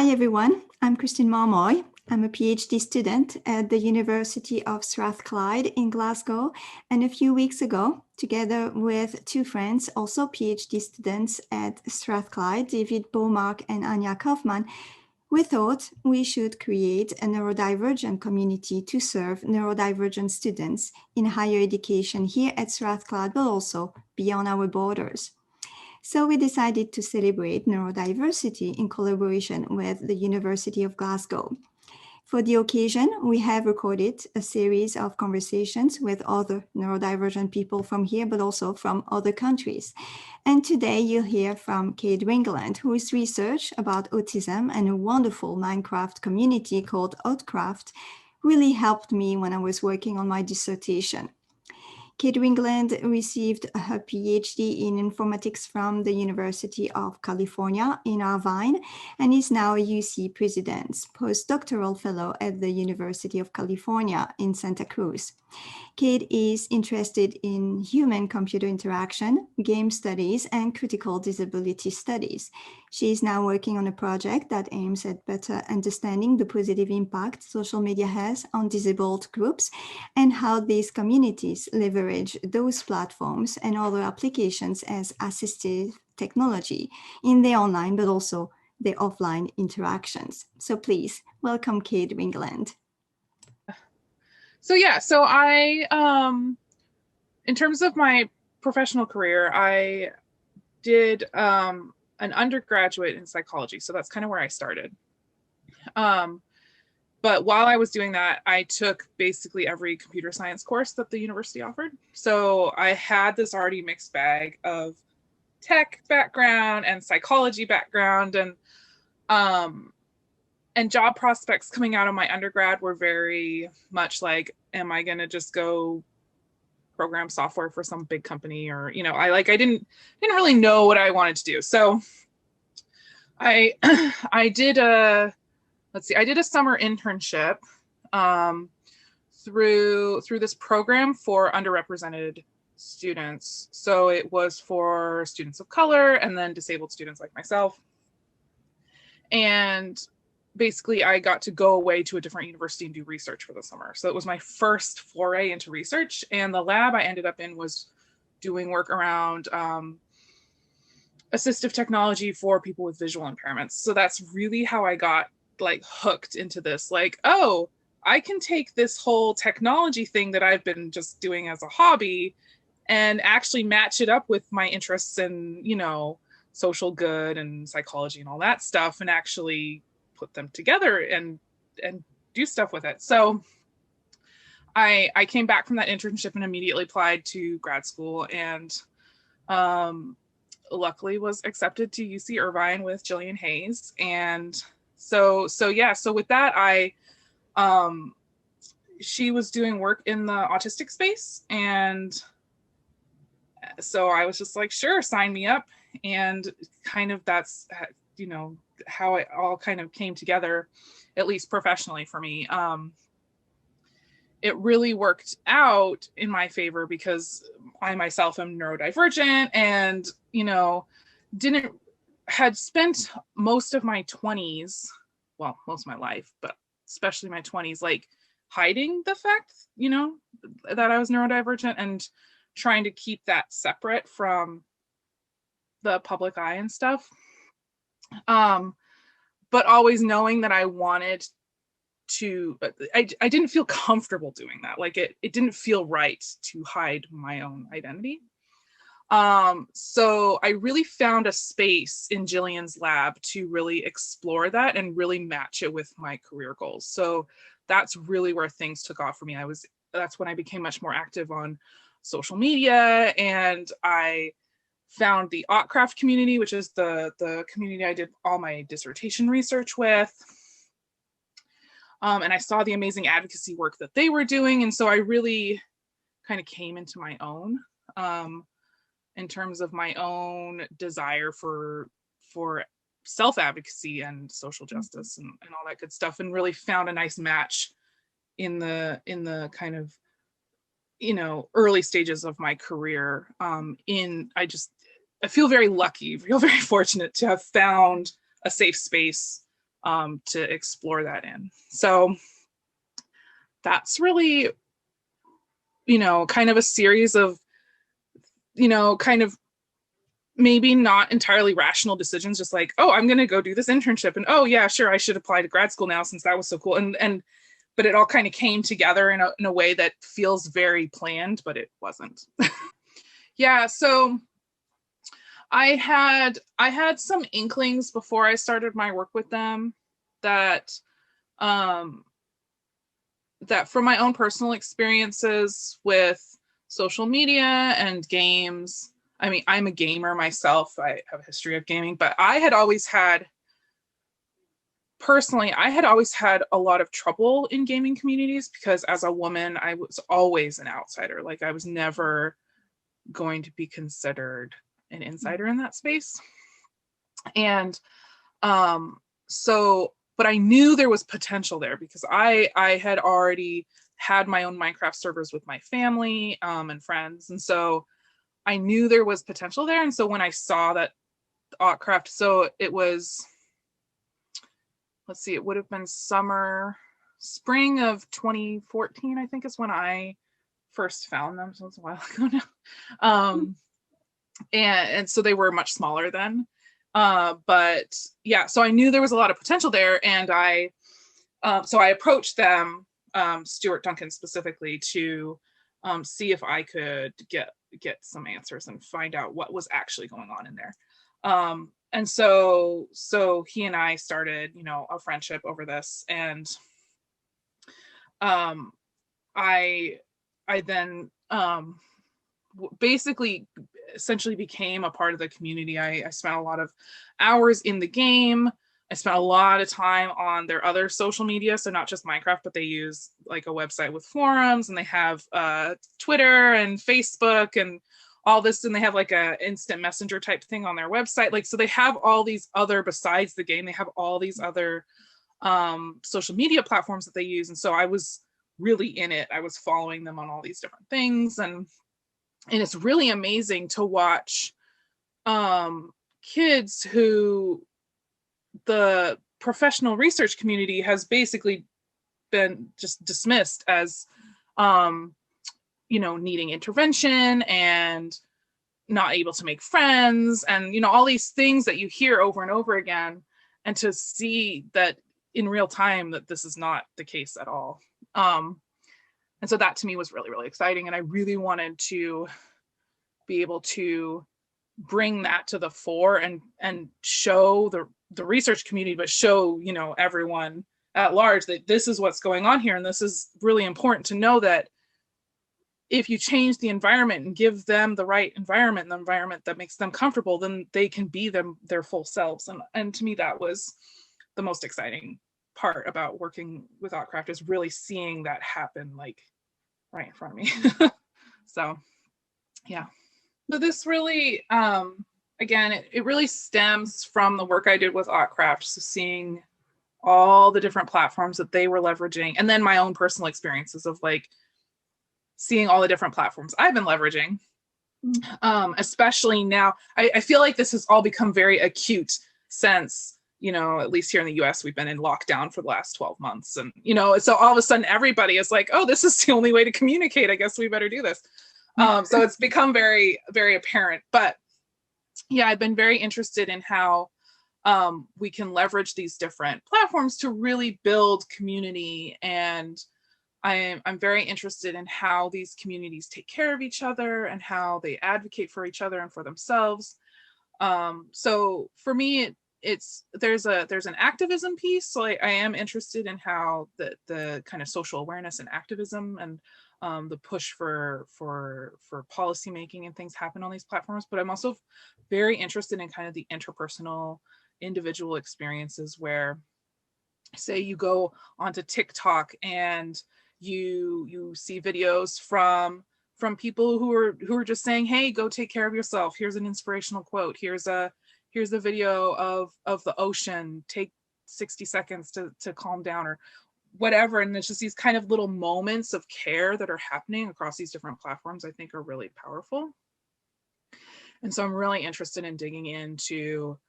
Hi everyone, I'm Christine Marmoy. I'm a PhD student at the University of Strathclyde in Glasgow, and a few weeks ago, together with two friends, also PhD students at Strathclyde, David Beaumark and Anya Kaufman, we thought we should create a neurodivergent community to serve neurodivergent students in higher education here at Strathclyde, but also beyond our borders. So we decided to celebrate neurodiversity in collaboration with the University of Glasgow. For the occasion, we have recorded a series of conversations with other neurodivergent people from here, but also from other countries. And today you'll hear from Kate Ringland, whose research about autism and a wonderful Minecraft community called Outcraft really helped me when I was working on my dissertation. Kate Ringland received her PhD in informatics from the University of California in Irvine and is now a UC President's postdoctoral fellow at the University of California in Santa Cruz. Kate is interested in human-computer interaction, game studies, and critical disability studies. She is now working on a project that aims at better understanding the positive impact social media has on disabled groups and how these communities leverage those platforms and other applications as assistive technology in their online but also their offline interactions. So please welcome Kate Ringland. So in terms of my professional career, I did an undergraduate in psychology. So that's kind of where I started. But while I was doing that, I took basically every computer science course that the university offered. So I had this already mixed bag of tech background and psychology background, and job prospects coming out of my undergrad were very much like, am I going to just go program software for some big company? Or, I didn't really know what I wanted to do. So I did a summer internship through this program for underrepresented students. So it was for students of color and then disabled students like myself. And basically I got to go away to a different university and do research for the summer. So it was my first foray into research, and the lab I ended up in was doing work around assistive technology for people with visual impairments. So that's really how I got hooked into this, oh, I can take this whole technology thing that I've been just doing as a hobby and actually match it up with my interests in, social good and psychology and all that stuff, and actually put them together and do stuff with it. So I came back from that internship and immediately applied to grad school, and luckily was accepted to UC Irvine with Jillian Hayes. And so with that, she was doing work in the autistic space, and so I was just like, sure, sign me up. And kind of that's how it all kind of came together, at least professionally for me. It really worked out in my favor because I myself am neurodivergent, and had spent most of my 20s, well, most of my life, but especially my 20s, hiding the fact, that I was neurodivergent and trying to keep that separate from the public eye and stuff. But always knowing that I wanted to, I didn't feel comfortable doing that. It didn't feel right to hide my own identity. So I really found a space in Jillian's lab to really explore that and really match it with my career goals. So that's really where things took off for me. That's when I became much more active on social media, and I found the Outcraft community, which is the community I did all my dissertation research with. And I saw the amazing advocacy work that they were doing. And so I really kind of came into my own in terms of my own desire for self-advocacy and social justice and all that good stuff, and really found a nice match in the kind of early stages of my career. I feel very lucky, feel very fortunate to have found a safe space to explore that in. So that's really, kind of a series of, kind of maybe not entirely rational decisions, just like, oh, I'm going to go do this internship. And oh yeah, sure, I should apply to grad school now since that was so cool. But it all kind of came together in a way that feels very planned, but it wasn't. Yeah, so I had some inklings before I started my work with them that that from my own personal experiences with social media and games. I mean, I'm a gamer myself. I have a history of gaming, but I had always had a lot of trouble in gaming communities because as a woman, I was always an outsider. Like I was never going to be considered an insider in that space. And but I knew there was potential there because I had already had my own Minecraft servers with my family and friends. And so I knew there was potential there. And so when I saw that Otcraft, so it was, let's see, it would have been spring of 2014, I think is when I first found them. So it's a while ago now. And so they were much smaller then. But yeah, so I knew there was a lot of potential there. And so I approached them, Stuart Duncan specifically, to see if I could get some answers and find out what was actually going on in there. And so he and I started, a friendship over this. And I then basically essentially became a part of the community. I spent a lot of hours in the game. I spent a lot of time on their other social media. So not just Minecraft, but they use like a website with forums, and they have Twitter and Facebook and all this. And they have like a instant messenger type thing on their website. Like, so they have all these other, besides the game, they have all these other social media platforms that they use. And so I was really in it. I was following them on all these different things. And it's really amazing to watch kids who the professional research community has basically been just dismissed as, needing intervention and not able to make friends and, all these things that you hear over and over again, and to see that in real time that this is not the case at all. And so that to me was really, really exciting. And I really wanted to be able to bring that to the fore and show the research community, but show, everyone at large that this is what's going on here. And this is really important to know that if you change the environment and give them the right environment, the environment that makes them comfortable, then they can be their full selves. And to me, that was the most exciting part about working with Otcraft, is really seeing that happen like right in front of me. So yeah. So this really, again, it really stems from the work I did with Otcraft. So seeing all the different platforms that they were leveraging, and then my own personal experiences of like seeing all the different platforms I've been leveraging, especially now. I feel like this has all become very acute since, at least here in the US, we've been in lockdown for the last 12 months. And, so all of a sudden everybody is like, oh, this is the only way to communicate. I guess we better do this. So it's become very, very apparent. But yeah, I've been very interested in how we can leverage these different platforms to really build community. And I'm very interested in how these communities take care of each other and how they advocate for each other and for themselves. So for me, there's an activism piece. So I am interested in how the kind of social awareness and activism and the push for policy making and things happen on these platforms. But I'm also very interested in kind of the interpersonal, individual experiences where, say, you go onto TikTok and you see videos from people who are just saying, hey, go take care of yourself. Here's an inspirational quote. Here's a video of the ocean. Take 60 seconds to calm down, or whatever. And it's just these kind of little moments of care that are happening across these different platforms, I think are really powerful. And so I'm really interested in digging into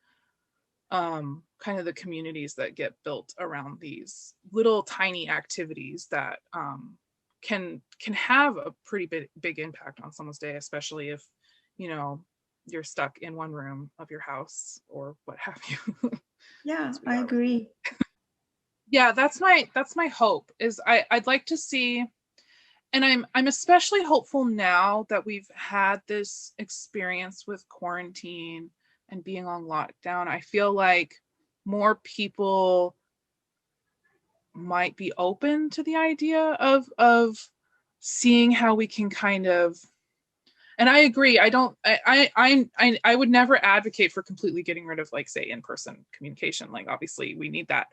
kind of the communities that get built around these little tiny activities that can have a pretty big impact on someone's day, especially if, you know, you're stuck in one room of your house or what have you. Yeah, I agree. Yeah, that's my hope, is I'd like to see, and I'm especially hopeful now that we've had this experience with quarantine and being on lockdown. I feel like more people might be open to the idea of seeing how we can kind of, and I agree, I would never advocate for completely getting rid of, like, say, in-person communication. Like, obviously we need that,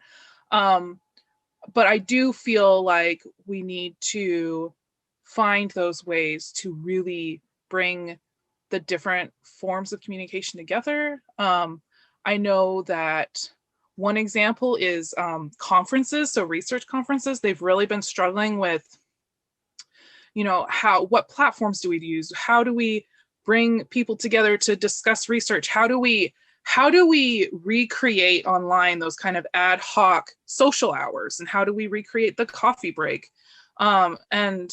but I do feel like we need to find those ways to really bring the different forms of communication together. I know that one example is conferences. So research conferences, they've really been struggling with, you know, what platforms do we use? How do we bring people together to discuss research? How do we recreate online those kind of ad hoc social hours? And how do we recreate the coffee break? And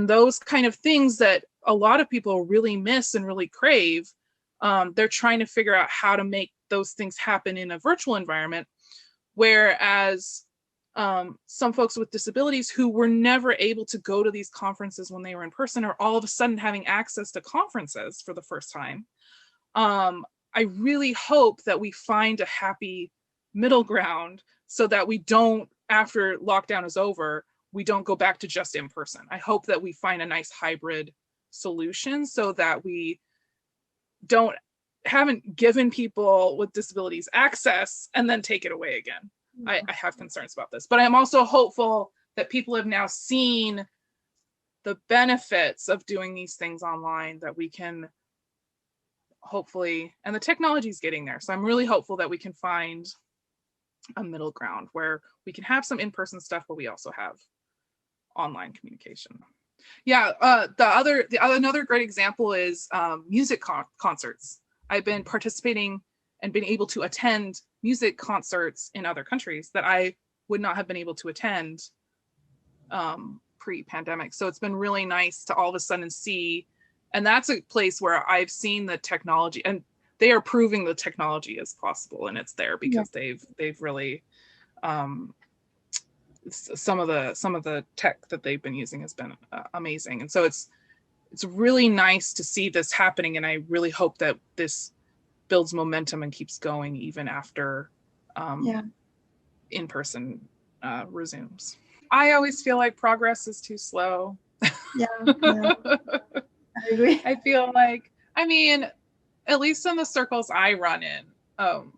those kind of things that a lot of people really miss and really crave. They're trying to figure out how to make those things happen in a virtual environment. Whereas some folks with disabilities who were never able to go to these conferences when they were in person are all of a sudden having access to conferences for the first time. I really hope that we find a happy middle ground so that we don't, after lockdown is over, we don't go back to just in person. I hope that we find a nice hybrid solution so that we haven't given people with disabilities access and then take it away again. I have concerns about this, but I'm also hopeful that people have now seen the benefits of doing these things online, that we can hopefully, and the technology is getting there. So I'm really hopeful that we can find a middle ground where we can have some in-person stuff, but we also have online communication. Yeah, another great example is music concerts. I've been participating and been able to attend music concerts in other countries that I would not have been able to attend pre-pandemic. So it's been really nice to all of a sudden see, and that's a place where I've seen the technology, and they are proving the technology is possible, and it's there because they've really some of the tech that they've been using has been amazing. And so it's really nice to see this happening, and I really hope that this builds momentum and keeps going even after in-person resumes. I always feel like progress is too slow. Yeah. I agree. I feel like, I mean, at least in the circles I run in,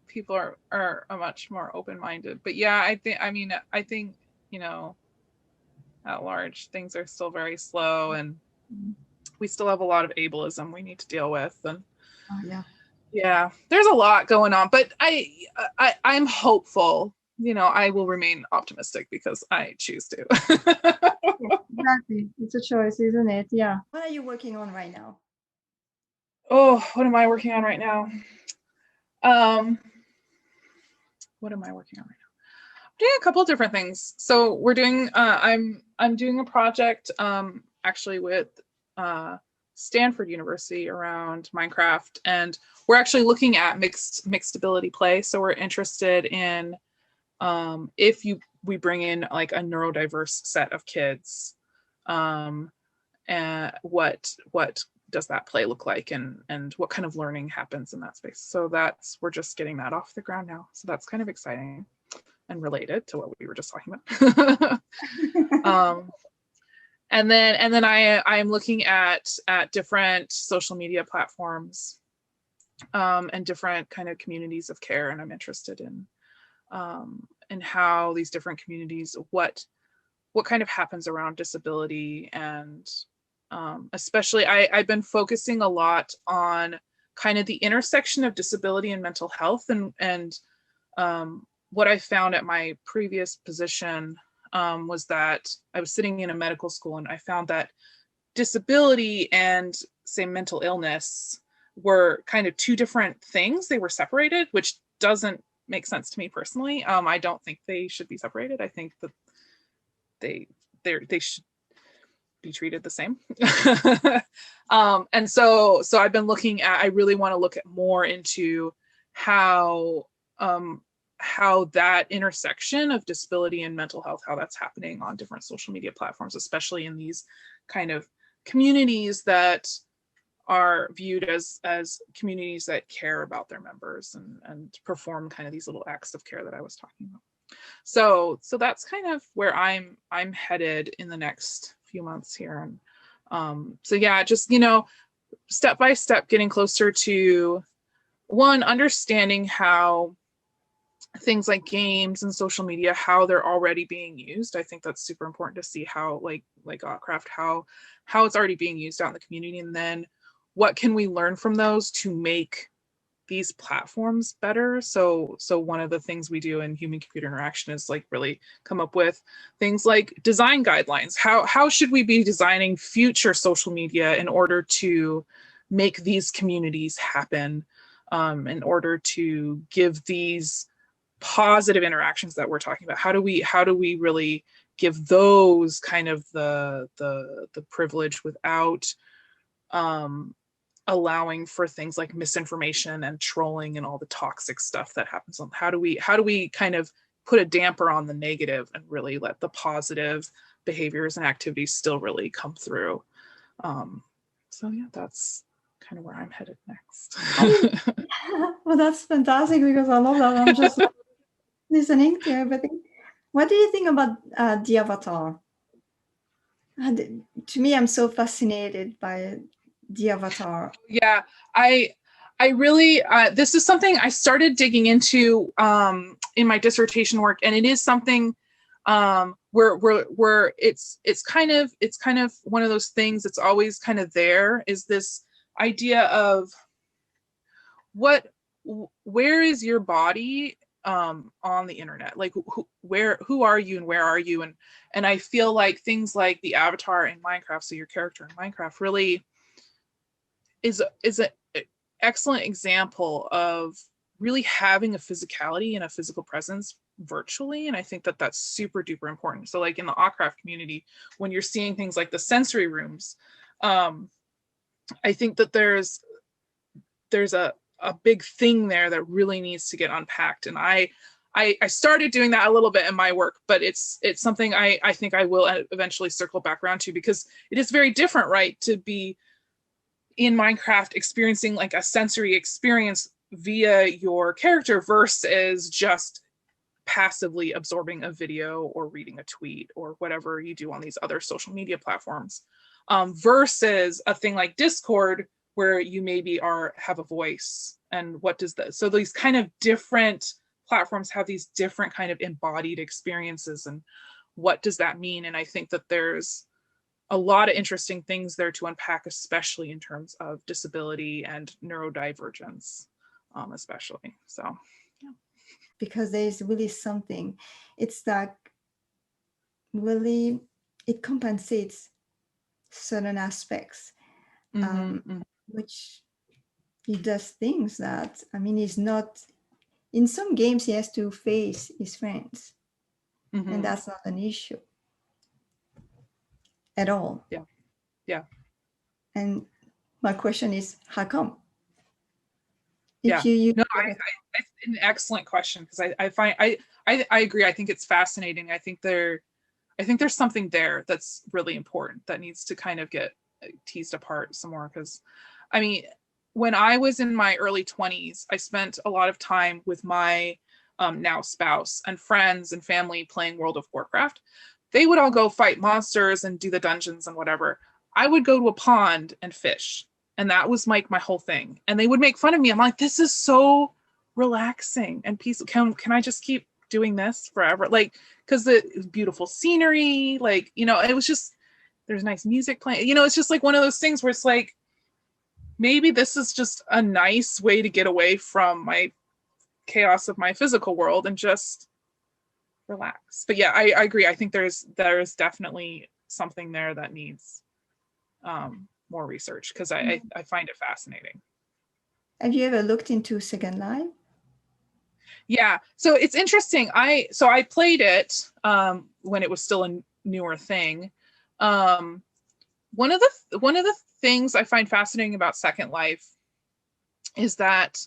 people are much more open-minded. But yeah, I think, you know, at large, things are still very slow, and we still have a lot of ableism we need to deal with. And yeah, there's a lot going on, but I'm hopeful. You know, I will remain optimistic because I choose to. Exactly. It's a choice, isn't it? Yeah. What are you working on right now? Oh, what am I working on right now? What am I working on right now? I'm doing a couple of different things. So we're doing, I'm doing a project actually with Stanford University around Minecraft, and we're actually looking at mixed ability play. So we're interested in if we bring in like a neurodiverse set of kids, and what does that play look like, and what kind of learning happens in that space. So we're just getting that off the ground now. So that's kind of exciting and related to what we were just talking about. And then I'm looking at different social media platforms and different kind of communities of care, and I'm interested in how these different communities, what kind of happens around disability, and especially I've been focusing a lot on kind of the intersection of disability and mental health, and what I found at my previous position was that I was sitting in a medical school, and I found that disability and, say, mental illness were kind of two different things. They were separated, which doesn't makes sense to me personally. I don't think they should be separated. I think that they should be treated the same. And so I've been looking at, I really want to look at more into how that intersection of disability and mental health, how that's happening on different social media platforms, especially in these kind of communities that are viewed as communities that care about their members and perform kind of these little acts of care that I was talking about. So that's kind of where I'm headed in the next few months here. And so yeah, just, you know, step by step getting closer to, one, understanding how things like games and social media, how they're already being used. I think that's super important to see how like Otcraft, how it's already being used out in the community, and then what can we learn from those to make these platforms better. So one of the things we do in human computer interaction is like really come up with things like design guidelines. How should we be designing future social media in order to make these communities happen, in order to give these positive interactions that we're talking about? How do we really give those kind of the privilege without allowing for things like misinformation and trolling and all the toxic stuff that happens? How do we kind of put a damper on the negative and really let the positive behaviors and activities still really come through? So yeah, that's kind of where I'm headed next. Well, that's fantastic, because I love that. I'm just listening to everything. What do you think about the avatar? To me, I'm so fascinated by the avatar. Yeah, I really, this is something I started digging into in my dissertation work, and it is something where it's kind of one of those things that's always kind of there, is this idea of where is your body on the internet? Like who are you and where are you? And I feel like things like the avatar in Minecraft, so your character in Minecraft, really is an excellent example of really having a physicality and a physical presence virtually. And I think that that's super duper important. So like in the Otcraft community, when you're seeing things like the sensory rooms, I think that there's a big thing there that really needs to get unpacked. And I started doing that a little bit in my work, but it's something I think I will eventually circle back around to, because it is very different, right, to be in Minecraft experiencing like a sensory experience via your character versus just passively absorbing a video or reading a tweet or whatever you do on these other social media platforms, versus a thing like Discord, where you maybe have a voice. And what does that, so these kind of different platforms have these different kind of embodied experiences, and what does that mean? And I think that there's a lot of interesting things there to unpack, especially in terms of disability and neurodivergence, especially. So, yeah. Because there is really something, it's like really, it compensates certain aspects, which he does things that, I mean, he's not, in some games he has to face his friends, and that's not an issue at all. Yeah. And my question is, how come? It's an excellent question, because I find I agree. I think it's fascinating. I think there's something there that's really important that needs to kind of get teased apart some more. Because I mean, when I was in my early 20s, I spent a lot of time with my now spouse and friends and family playing World of Warcraft. They would all go fight monsters and do the dungeons and whatever. I would go to a pond and fish. And that was like my whole thing. And they would make fun of me. I'm like, this is so relaxing and peaceful. Can I just keep doing this forever? Like, because the beautiful scenery, like, you know, it was just, there's nice music playing. You know, it's just like one of those things where it's like, maybe this is just a nice way to get away from my chaos of my physical world and just relax. But yeah, I agree. I think there's definitely something there that needs more research, because I find it fascinating. Have you ever looked into Second Life? Yeah. So it's interesting. I played it when it was still a newer thing. Um, one of the things I find fascinating about Second Life is that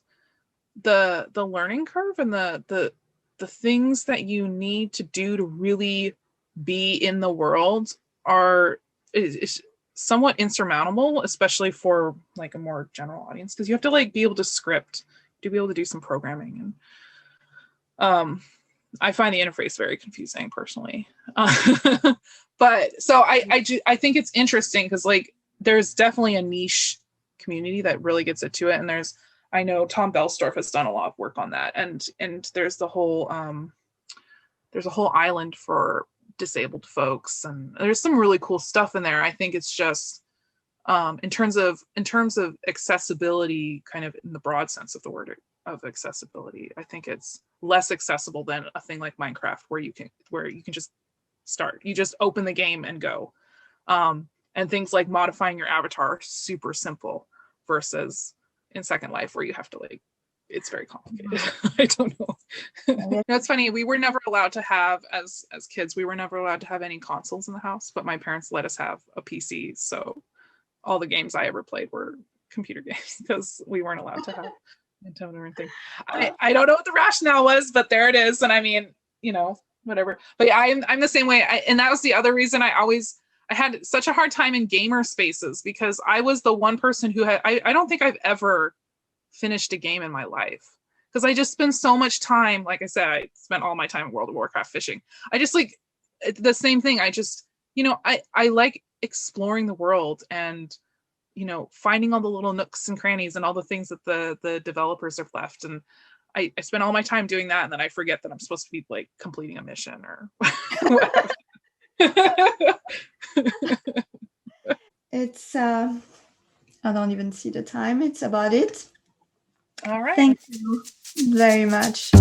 the learning curve and the things that you need to do to really be in the world is somewhat insurmountable, especially for like a more general audience, because you have to like be able to script, to be able to do some programming. And I find the interface very confusing personally. But so I think it's interesting because like there's definitely a niche community that really gets into it, and I know Tom Belstorff has done a lot of work on that, and there's a whole island for disabled folks, and there's some really cool stuff in there. I think it's just in terms of accessibility, kind of in the broad sense of the word of accessibility, I think it's less accessible than a thing like Minecraft, where you can just start, you just open the game and go. And things like modifying your avatar are super simple versus in Second Life where you have to like, it's very complicated. I don't know. That's funny. We were never allowed to have, as kids, we were never allowed to have any consoles in the house, but my parents let us have a PC. So all the games I ever played were computer games because we weren't allowed to have Nintendo or anything. I don't know what the rationale was, but there it is. And I mean, you know, whatever. But yeah, I'm the same way. And that was the other reason I had such a hard time in gamer spaces, because I was the one person who I don't think I've ever finished a game in my life, because I just spend so much time. Like I said, I spent all my time in World of Warcraft fishing. I just like the same thing. I just, you know, I like exploring the world and, you know, finding all the little nooks and crannies and all the things that the developers have left. And I spend all my time doing that, and then I forget that I'm supposed to be like completing a mission or whatever. It's I don't even see the time. It's about it. All right. Thank you very much.